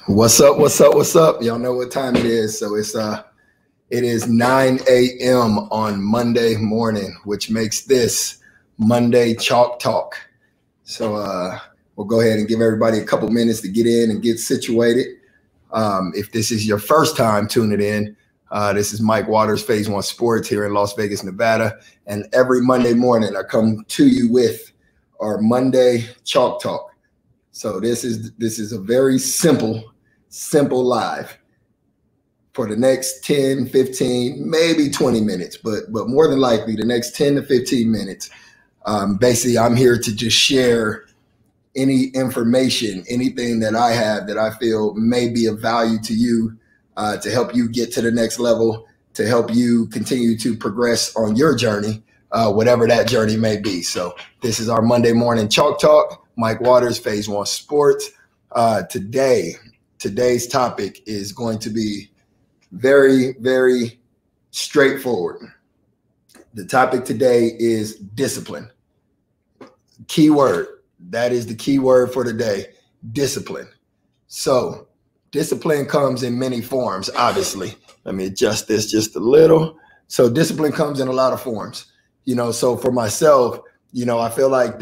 What's up? What's up? What's up? Y'all know what time it is. So it is 9 a.m. on Monday morning, which makes this Monday Chalk Talk. So we'll go ahead and give everybody a couple minutes to get in and get situated. If this is your first time tuning in, this is Mike Waters, Phase One Sports here in Las Vegas, Nevada. And every Monday morning, I come to you with our Monday Chalk Talk. So this is a very simple live for the next 10, 15, maybe 20 minutes, but more than likely the next 10 to 15 minutes. Basically, I'm here to just share any information, anything that I have that I feel may be of value to you, to help you get to the next level, to help you continue to progress on your journey, whatever that journey may be. So this is our Monday morning Chalk Talk. Mike Waters, Phase One Sports. Today's topic is going to be very, very straightforward. The topic today is discipline. Keyword. That is the key word for today, discipline. So discipline comes in many forms, obviously. Let me adjust this just a little. So discipline comes in a lot of forms. So for myself, I feel like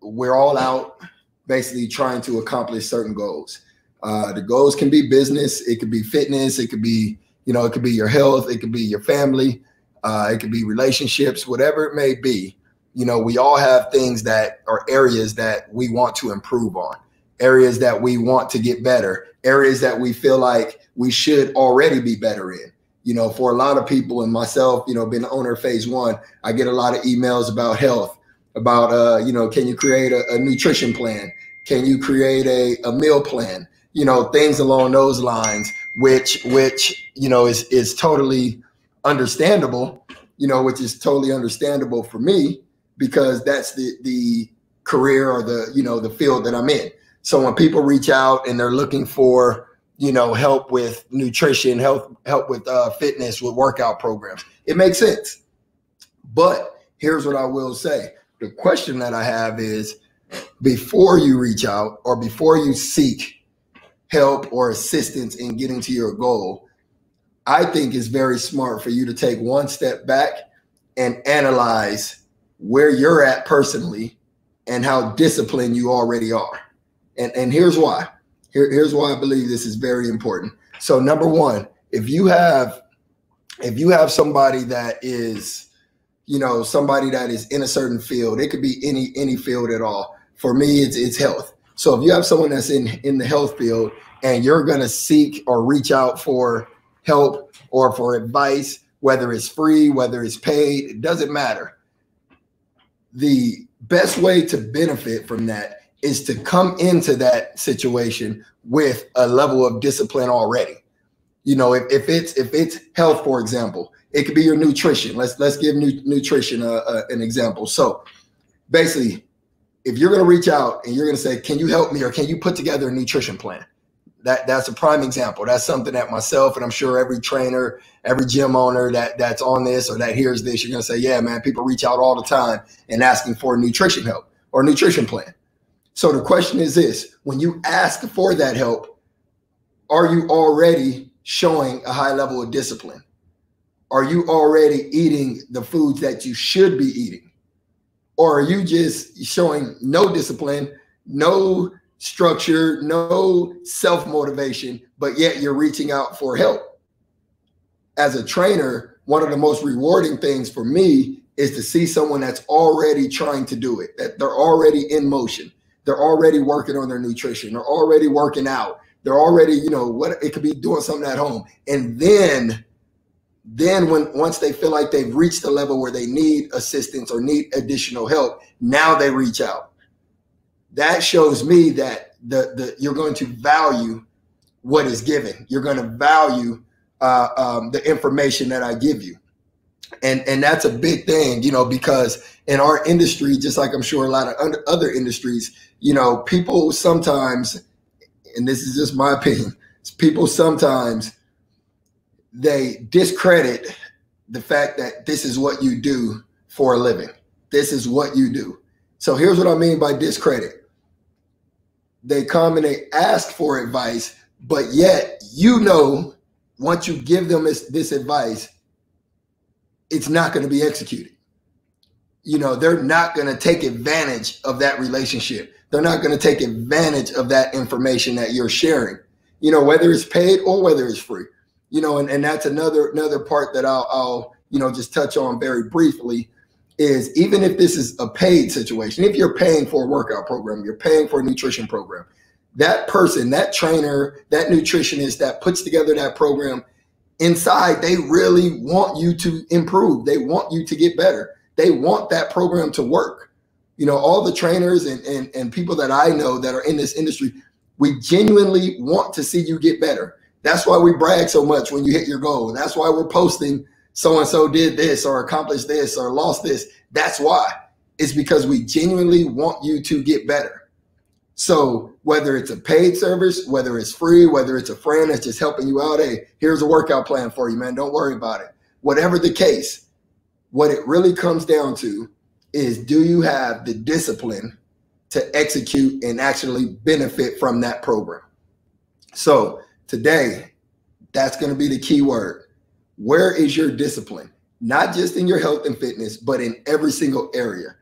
we're all out basically trying to accomplish certain goals. The goals can be business, it could be fitness, it could be, it could be your health, it could be your family, it could be relationships, whatever it may be. We all have things that are areas that we want to improve on, areas that we want to get better, areas that we feel like we should already be better in. For a lot of people and myself, being the owner of Phase One, I get a lot of emails about health, about, can you create a nutrition plan? Can you create a meal plan? Things along those lines, which is totally understandable, which is totally understandable for me, because that's the career or the field that I'm in. So when people reach out and they're looking for, help with nutrition, help with fitness, with workout programs, it makes sense. But here's what I will say. The question that I have is, before you reach out or before you seek help or assistance in getting to your goal, I think it's very smart for you to take one step back and analyze where you're at personally and how disciplined you already are. And here's why. Here's why I believe this is very important. So number one, if you have somebody that is, somebody that is in a certain field, it could be any field at all. For me, it's health. So if you have someone that's in the health field and you're going to seek or reach out for help or for advice, whether it's free, whether it's paid, it doesn't matter. The best way to benefit from that is to come into that situation with a level of discipline already. If it's health, for example, it could be your nutrition. Let's give nutrition an example. So basically, if you're going to reach out and you're going to say, can you help me, or can you put together a nutrition plan? That's a prime example. That's something that myself, and I'm sure every trainer, every gym owner that's on this or that hears this, you're going to say, yeah, man, people reach out all the time and asking for nutrition help or nutrition plan. So the question is this: when you ask for that help, are you already showing a high level of discipline? Are you already eating the foods that you should be eating? Or are you just showing no discipline, no structure, no self-motivation, but yet you're reaching out for help? As a trainer, one of the most rewarding things for me is to see someone that's already trying to do it, that they're already in motion. They're already working on their nutrition. They're already working out. They're already, it could be doing something at home. And then once they feel like they've reached the level where they need assistance or need additional help, now they reach out. That shows me that you're going to value what is given. You're going to value the information that I give you. And that's a big thing, because in our industry, just like I'm sure a lot of other industries, people sometimes, and this is just my opinion, people sometimes they discredit the fact that this is what you do for a living. This is what you do. So here's what I mean by discredit. they come and they ask for advice, but yet, you know, once you give them this advice, it's not going to be executed. You know, they're not going to take advantage of that relationship. They're not going to take advantage of that information that you're sharing, you know, whether it's paid or whether it's free, you know, and that's another part that I'll, you know, just touch on very briefly is even if this is a paid situation, if you're paying for a workout program, you're paying for a nutrition program, that person, that trainer, that nutritionist that puts together that program, inside, they really want you to improve. They want you to get better. They want that program to work. You know, all the trainers and people that I know that are in this industry, we genuinely want to see you get better. That's why we brag so much when you hit your goal. That's why we're posting so-and-so did this or accomplished this or lost this. That's why. It's because we genuinely want you to get better. So whether it's a paid service, whether it's free, whether it's a friend that's just helping you out, hey, here's a workout plan for you, man. Don't worry about it. Whatever the case, what it really comes down to is, do you have the discipline to execute and actually benefit from that program? So today, that's going to be the key word. Where is your discipline? Not just in your health and fitness, but in every single area.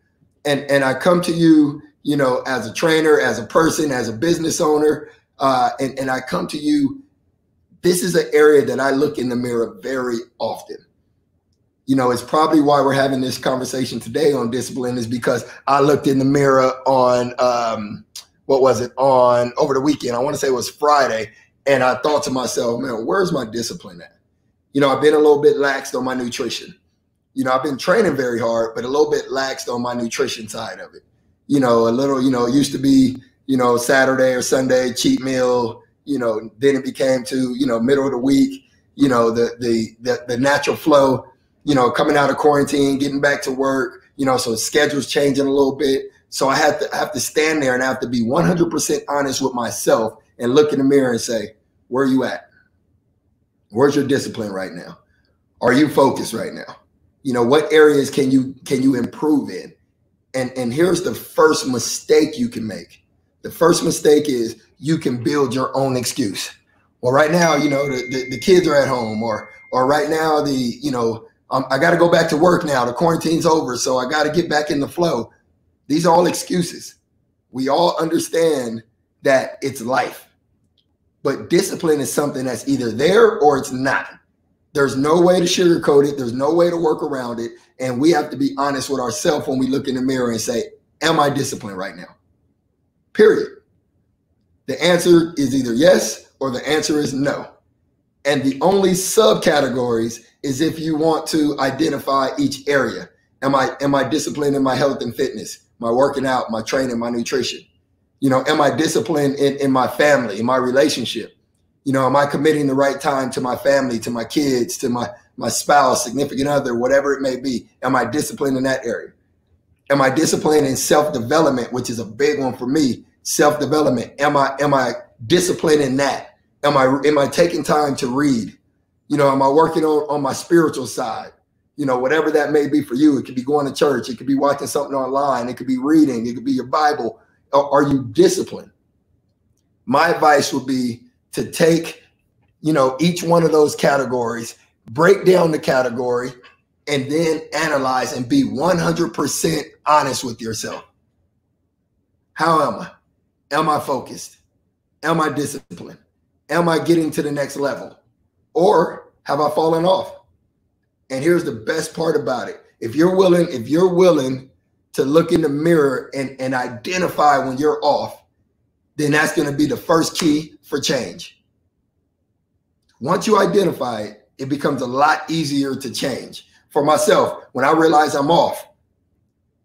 And I come to you, you know, as a trainer, as a person, as a business owner, and I come to you, this is an area that I look in the mirror very often. You know, it's probably why we're having this conversation today on discipline, is because I looked in the mirror on, what was it, on over the weekend, I want to say it was Friday, and I thought to myself, man, where's my discipline at? You know, I've been a little bit laxed on my nutrition. You know, I've been training very hard, but a little bit laxed on my nutrition side of it. You know, a little, you know, it used to be, you know, Saturday or Sunday, cheat meal, you know, then it became to, you know, middle of the week, you know, the natural flow, you know, coming out of quarantine, getting back to work, you know, so schedule's changing a little bit. So I have to stand there and I have to be 100% honest with myself and look in the mirror and say, where are you at? Where's your discipline right now? Are you focused right now? You know, what areas can you improve in? And here's the first mistake you can make. The first mistake is you can build your own excuse. Well, right now, you know, the kids are at home, or right now, you know, I got to go back to work now. The quarantine's over, so I got to get back in the flow. These are all excuses. We all understand that it's life. But discipline is something that's either there or it's not. There's no way to sugarcoat it. There's no way to work around it. And we have to be honest with ourselves when we look in the mirror and say, am I disciplined right now? Period. The answer is either yes or the answer is no. And the only subcategories is if you want to identify each area. Am I disciplined in my health and fitness, my working out, my training, my nutrition? You know, am I disciplined in my family, in my relationship? You know, am I committing the right time to my family, to my kids, to my spouse, significant other, whatever it may be? Am I disciplined in that area? Am I disciplined in self-development, which is a big one for me? Self-development. Am I disciplined in that? Am I taking time to read? You know, am I working on my spiritual side? You know, whatever that may be for you. It could be going to church. It could be watching something online. It could be reading. It could be your Bible. Are you disciplined? My advice would be to take, you know, each one of those categories, break down the category, and then analyze and be 100% honest with yourself. How am I? Am I focused? Am I disciplined? Am I getting to the next level? Or have I fallen off? And here's the best part about it. If you're willing to look in the mirror and identify when you're off, then that's going to be the first key for change. Once you identify it, it becomes a lot easier to change. For myself, when I realize I'm off,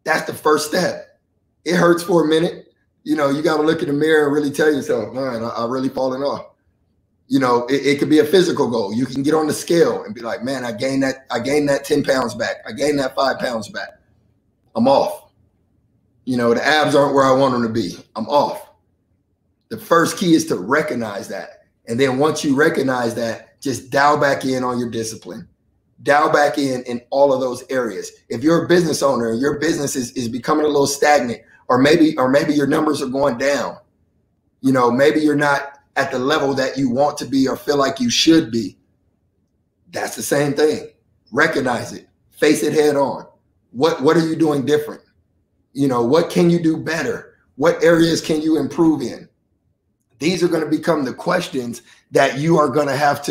that's the first step. It hurts for a minute. You know, you got to look in the mirror and really tell yourself, man, I'm really falling off. You know, it could be a physical goal. You can get on the scale and be like, man, I gained that 10 pounds back. I gained that 5 pounds back. I'm off. You know, the abs aren't where I want them to be. I'm off. The first key is to recognize that. And then once you recognize that, just dial back in on your discipline. Dial back in all of those areas. If you're a business owner and your business is becoming a little stagnant, or maybe your numbers are going down, You know, maybe you're not at the level that you want to be or feel like you should be. That's the same thing. Recognize it. Face it head on. What are you doing different? You know, what can you do better? What areas can you improve in? These are going to become the questions that you are going to have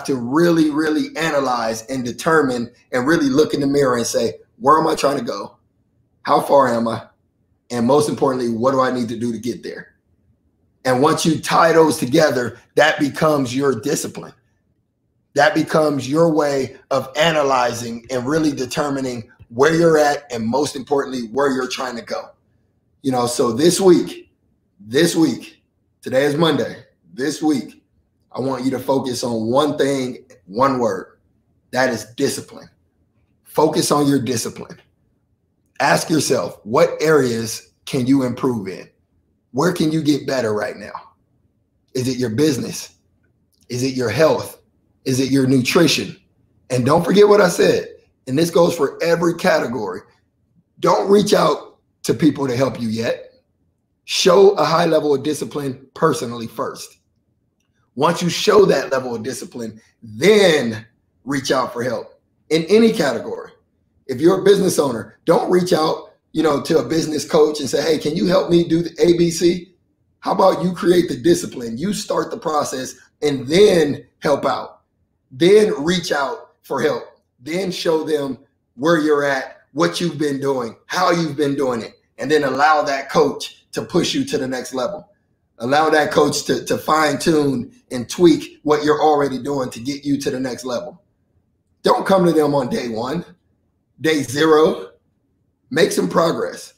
to really, really analyze and determine, and really look in the mirror and say, where am I trying to go? How far am I? And most importantly, what do I need to do to get there? And once you tie those together, that becomes your discipline. That becomes your way of analyzing and really determining where you're at, and most importantly, where you're trying to go. You know, so this week, today is Monday, this week, I want you to focus on one thing, one word. That is discipline. Focus on your discipline. Ask yourself, what areas can you improve in? Where can you get better right now? Is it your business? Is it your health? Is it your nutrition? And don't forget what I said, and this goes for every category. Don't reach out to people to help you yet. Show a high level of discipline personally first. Once you show that level of discipline, then reach out for help in any category. If you're a business owner, don't reach out, you know, to a business coach and say, hey, can you help me do the ABC? How about you create the discipline? You start the process and then help out. Then reach out for help. Then show them where you're at, what you've been doing, how you've been doing it, and then allow that coach to push you to the next level. Allow that coach to fine tune and tweak what you're already doing to get you to the next level. Don't come to them on day one, day zero. Make some progress.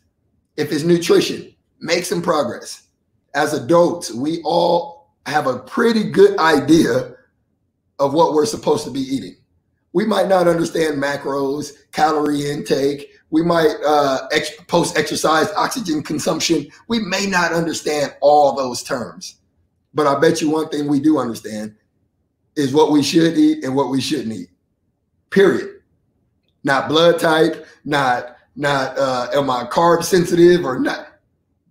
If it's nutrition, make some progress. As adults, we all have a pretty good idea of what we're supposed to be eating. We might not understand macros, calorie intake. We might post-exercise oxygen consumption. We may not understand all those terms. But I bet you one thing we do understand is what we should eat and what we shouldn't eat. Period. Not blood type, not am I carb sensitive or not.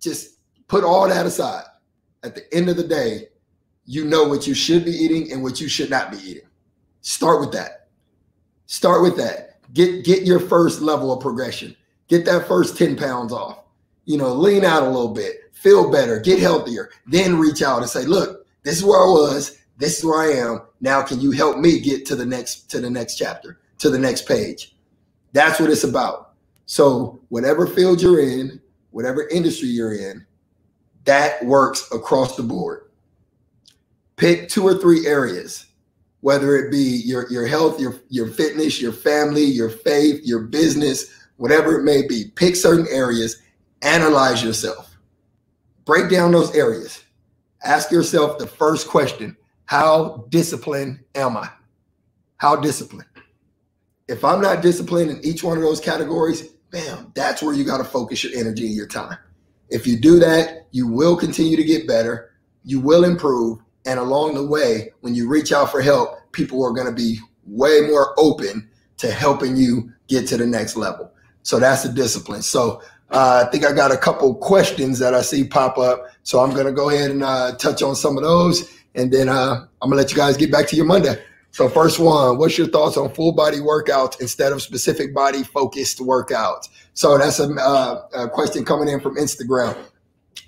Just put all that aside. At the end of the day, you know what you should be eating and what you should not be eating. Start with that. Start with that. Get your first level of progression. Get that first 10 pounds off. You know, lean out a little bit, feel better, get healthier. Then reach out and say, look, this is where I was. This is where I am. Now, can you help me get to the next chapter, to the next page? That's what it's about. So whatever field you're in, whatever industry you're in, that works across the board. Pick 2 or 3 areas, whether it be your health, your fitness, your family, your faith, your business, whatever it may be. Pick certain areas, analyze yourself. Break down those areas. Ask yourself the first question, how disciplined am I? How disciplined? If I'm not disciplined in each one of those categories, bam, that's where you got to focus your energy and your time. If you do that, you will continue to get better. You will improve. And along the way, when you reach out for help, people are going to be way more open to helping you get to the next level. So that's the discipline. So I think I got a couple questions that I see pop up. So I'm going to go ahead and touch on some of those. And then I'm going to let you guys get back to your Monday. So first one, what's your thoughts on full body workouts instead of specific body focused workouts? So that's a question coming in from Instagram.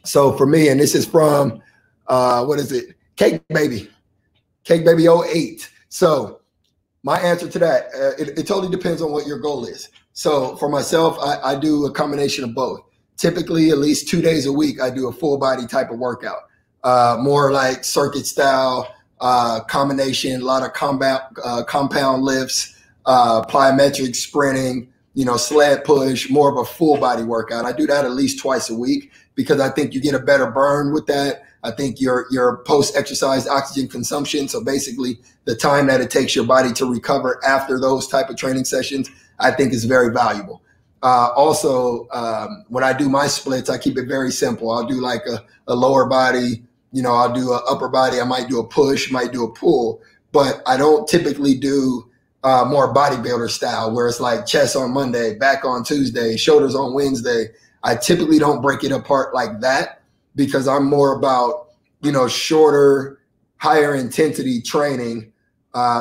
So for me, and this is from, what is it? Cake Baby 08. So my answer to that, it totally depends on what your goal is. So for myself, I do a combination of both. Typically, at least 2 days a week, I do a full body type of workout, more like circuit style, combination, a lot of compound lifts, plyometric sprinting, you know, sled push, more of a full body workout. I do that at least twice a week because I think you get a better burn with that. I think your post-exercise oxygen consumption, so basically the time that it takes your body to recover after those type of training sessions, I think is very valuable. Also, when I do my splits, I keep it very simple. I'll do like a lower body, you know, I'll do an upper body. I might do a push, might do a pull, but I don't typically do more bodybuilder style where it's like chest on Monday, back on Tuesday, shoulders on Wednesday. I typically don't break it apart like that. because I'm more about, shorter, higher intensity training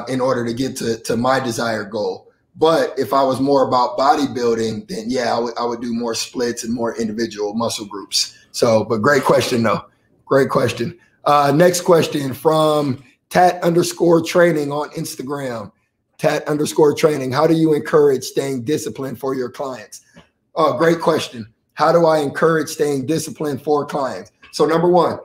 in order to get to my desired goal. But if I was more about bodybuilding, then yeah, I would do more splits and more individual muscle groups. So, but great question though. Great question. Next question from tat_training on Instagram. tat_training. How do you encourage staying disciplined for your clients? Oh, great question. How do I encourage staying disciplined for clients? So number one,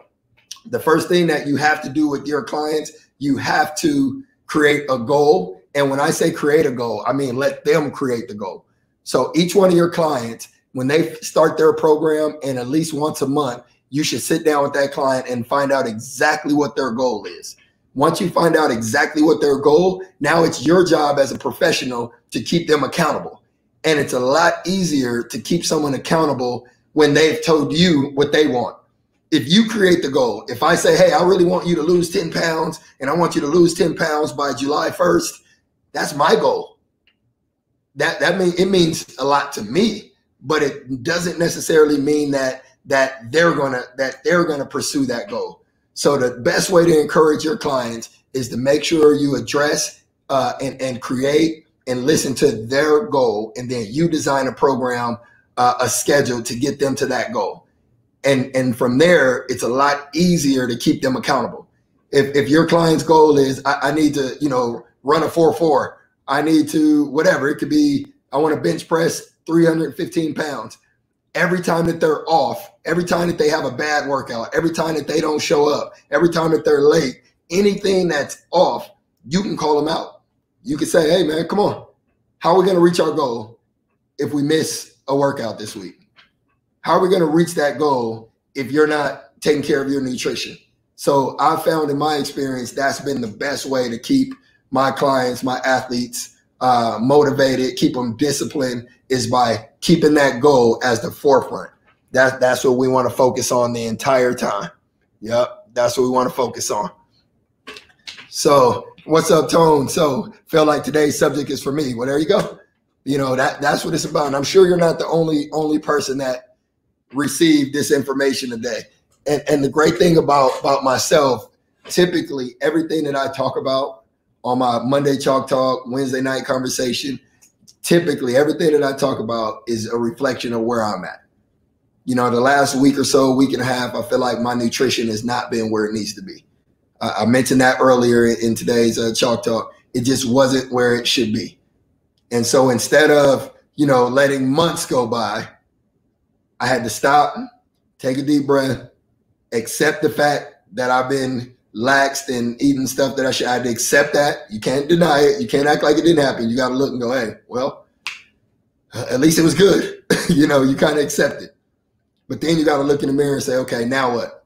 the first thing that you have to do with your clients, you have to create a goal. And when I say create a goal, I mean let them create the goal. So each one of your clients, when they start their program, and at least once a month, you should sit down with that client and find out exactly what their goal is. Once you find out exactly what their goal, now it's your job as a professional to keep them accountable. And it's a lot easier to keep someone accountable when they've told you what they want. If you create the goal, if I say, hey, I really want you to lose 10 pounds and I want you to lose 10 pounds by July 1st, that's my goal. It means a lot to me, but it doesn't necessarily mean that they're gonna pursue that goal. So the best way to encourage your clients is to make sure you address and create and listen to their goal, and then you design a program, a schedule to get them to that goal. And from there, it's a lot easier to keep them accountable. If your client's goal is, I need to, run a 4.4, I need to, whatever, it could be, I want to bench press 315 pounds. Every time that they're off, every time that they have a bad workout, every time that they don't show up, every time that they're late, anything that's off, you can call them out. You can say, hey man, come on. How are we going to reach our goal if we miss a workout this week? How are we going to reach that goal if you're not taking care of your nutrition? So I found in my experience, that's been the best way to keep my clients, my athletes motivated, keep them disciplined, is by keeping that goal as the forefront. That's what we want to focus on the entire time. Yep, that's what we want to focus on. So what's up, Tone? So feel like today's subject is for me. Well, there you go. That's what it's about. And I'm sure you're not the only person that received this information today. And the great thing about myself, typically everything that I talk about on my Monday Chalk Talk, Wednesday night conversation, typically everything that I talk about is a reflection of where I'm at. The last week or so, week and a half, I feel like my nutrition has not been where it needs to be. I mentioned that earlier in today's Chalk Talk. It just wasn't where it should be. And so instead of, letting months go by, I had to stop, take a deep breath, accept the fact that I've been laxed and eating stuff that I had to accept that. You can't deny it. You can't act like it didn't happen. You got to look and go, hey, well, at least it was good. You kind of accept it. But then you got to look in the mirror and say, okay, now what?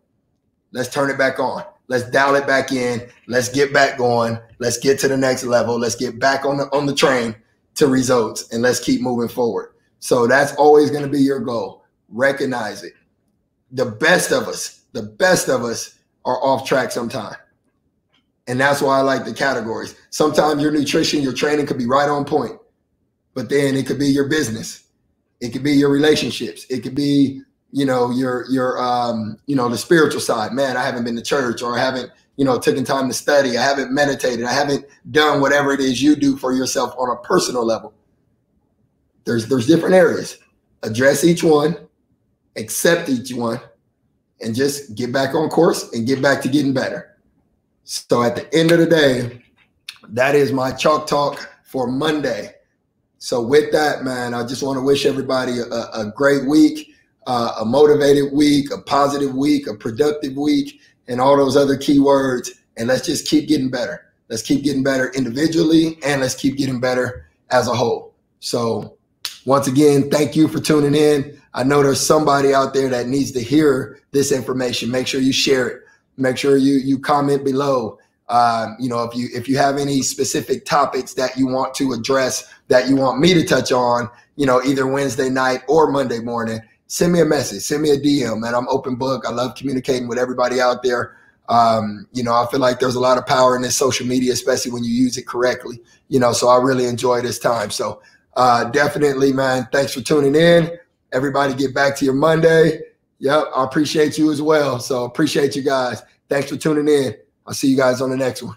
Let's turn it back on. Let's dial it back in. Let's get back going. Let's get to the next level. Let's get back on the train to results, and let's keep moving forward. So that's always going to be your goal. Recognize it. The best of us are off track sometime. And that's why I like the categories. Sometimes your nutrition, your training could be right on point, but then it could be your business. It could be your relationships. It could be, the spiritual side. Man, I haven't been to church, or I haven't, taken time to study. I haven't meditated. I haven't done whatever it is you do for yourself on a personal level. There's different areas. Address each one, accept each one, and just get back on course and get back to getting better. So at the end of the day, that is my Chalk Talk for Monday. So with that, man, I just want to wish everybody a great week, a motivated week, a positive week, a productive week, and all those other key words. And let's just keep getting better. Let's keep getting better individually, and let's keep getting better as a whole. So once again, thank you for tuning in. I know there's somebody out there that needs to hear this information. Make sure you share it. Make sure you comment below. If you have any specific topics that you want to address, that you want me to touch on, either Wednesday night or Monday morning, send me a message, send me a DM, man. I'm open book. I love communicating with everybody out there. I feel like there's a lot of power in this social media, especially when you use it correctly, so I really enjoy this time. So definitely, man, thanks for tuning in. Everybody get back to your Monday. Yep. I appreciate you as well. So appreciate you guys. Thanks for tuning in. I'll see you guys on the next one.